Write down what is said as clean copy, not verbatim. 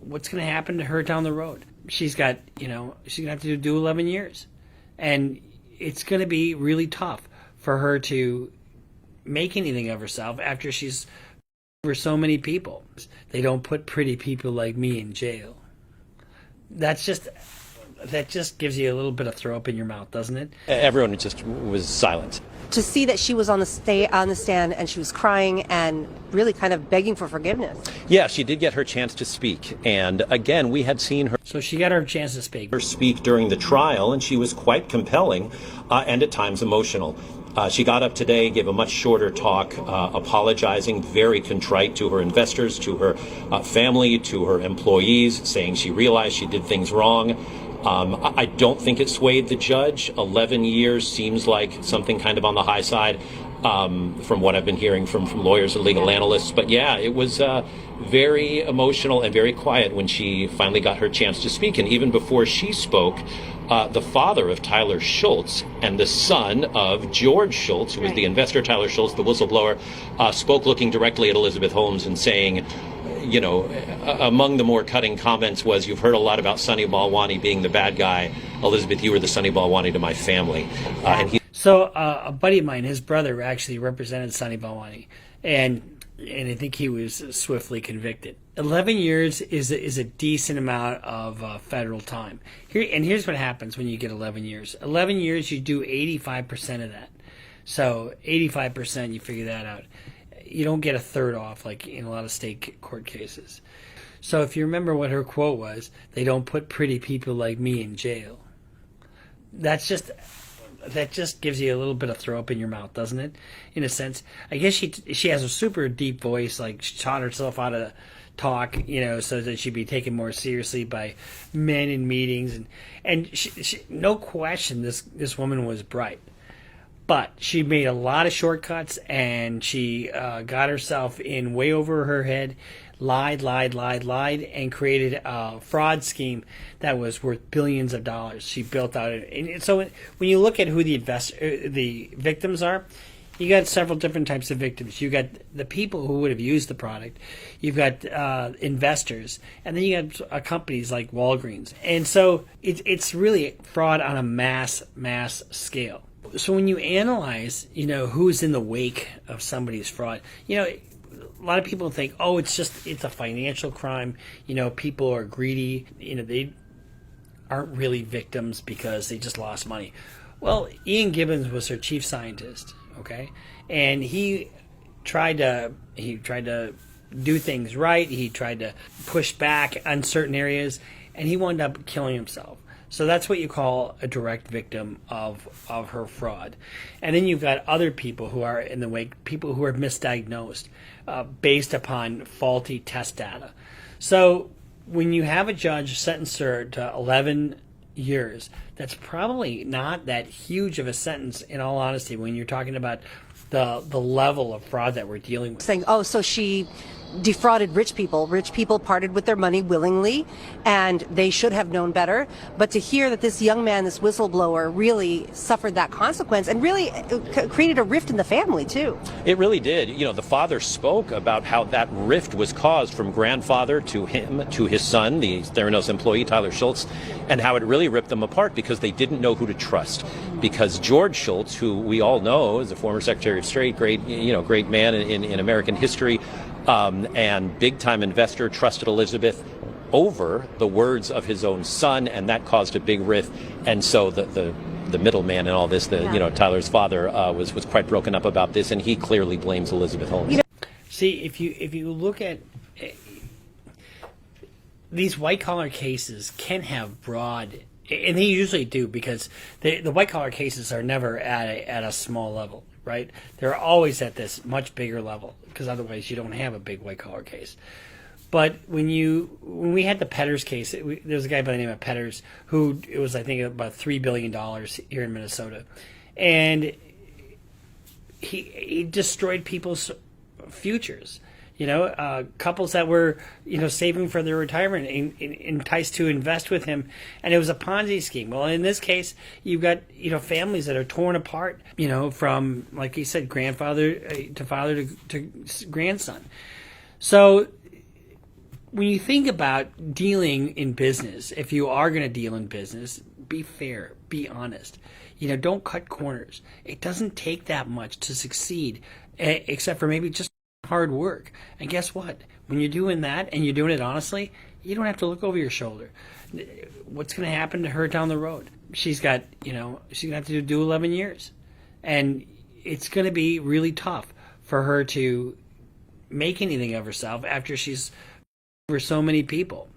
what's going to happen to her down the road? She's got, she's going to have to do 11 years. And it's going to be really tough for her to make anything of herself after she's over so many people. They don't put pretty people like me in jail. That just gives you a little bit of throw up in your mouth, doesn't it? Everyone just was silent. To see that she was on the stand and she was crying and really kind of begging for forgiveness. Yeah, she did get her chance to speak. And again, we had seen her. So she got her chance to speak. Her speak during the trial, and she was quite compelling and at times emotional. She got up today, gave a much shorter talk, apologizing, very contrite to her investors, to her family, to her employees, saying she realized she did things wrong. I don't think it swayed the judge. 11 years seems like something kind of on the high side from what I've been hearing from lawyers and legal analysts. But yeah, it was very emotional and very quiet when she finally got her chance to speak. And even before she spoke, the father of Tyler Schultz and the son of George Schultz, who was the investor, Tyler Schultz, the whistleblower, spoke looking directly at Elizabeth Holmes and saying, among the more cutting comments was, you've heard a lot about Sunny Balwani being the bad guy. Elizabeth, you were the Sunny Balwani to my family. So a buddy of mine, his brother, actually represented Sunny Balwani, and I think he was swiftly convicted. 11 years is a decent amount of federal time. Here's what happens when you get 11 years. 11 years, you do 85% of that. So 85%, you figure that out. You don't get a third off like in a lot of state court cases. So if you remember what her quote was, they don't put pretty people like me in jail. That just gives you a little bit of throw up in your mouth, doesn't it? In a sense, I guess she has a super deep voice, like she taught herself how to talk, so that she'd be taken more seriously by men in meetings, and she, no question, this woman was bright. But she made a lot of shortcuts, and she got herself in way over her head, lied, and created a fraud scheme that was worth billions of dollars. She built out it. And so when you look at who the victims are, you got several different types of victims. You got the people who would have used the product. You've got investors, and then you got companies like Walgreens. And so it's really fraud on a mass scale. So when you analyze, who's in the wake of somebody's fraud, a lot of people think, oh, it's a financial crime. People are greedy. They aren't really victims because they just lost money. Well, Ian Gibbons was her chief scientist, okay? And he tried to do things right. He tried to push back on certain areas, and he wound up killing himself. So that's what you call a direct victim of her fraud. And then you've got other people who are in the wake, people who are misdiagnosed based upon faulty test data. So when you have a judge sentence her to 11 years, that's probably not that huge of a sentence, in all honesty, when you're talking about the level of fraud that we're dealing with. Saying, oh, so she defrauded rich people. Rich people parted with their money willingly, and they should have known better. But to hear that this young man, this whistleblower, really suffered that consequence and really created a rift in the family, too. It really did. The father spoke about how that rift was caused from grandfather to him, to his son, the Theranos employee, Tyler Schultz, and how it really ripped them apart because they didn't know who to trust. Because George Schultz, who we all know is a former Secretary of State, great man in American history, and big-time investor, trusted Elizabeth over the words of his own son, and that caused a big rift. And so the middleman in all this, Tyler's father, was quite broken up about this, and he clearly blames Elizabeth Holmes. See, if you look at these white-collar cases, can have broad, and they usually do, because the white-collar cases are never at a small level. Right? They're always at this much bigger level, because otherwise you don't have a big white-collar case. But when we had the Petters case, there was a guy by the name of Petters who, it was, I think, about $3 billion here in Minnesota. And he destroyed people's futures. Couples that were, saving for their retirement and enticed to invest with him. And it was a Ponzi scheme. Well, in this case, you've got, families that are torn apart, from, like you said, grandfather to father to grandson. So when you think about dealing in business, if you are going to deal in business, be fair, be honest. Don't cut corners. It doesn't take that much to succeed, except for maybe just hard work. And guess what? When you're doing that and you're doing it honestly, you don't have to look over your shoulder. What's going to happen to her down the road? She's got, she's going to have to do 11 years. And it's going to be really tough for her to make anything of herself after she's for so many people.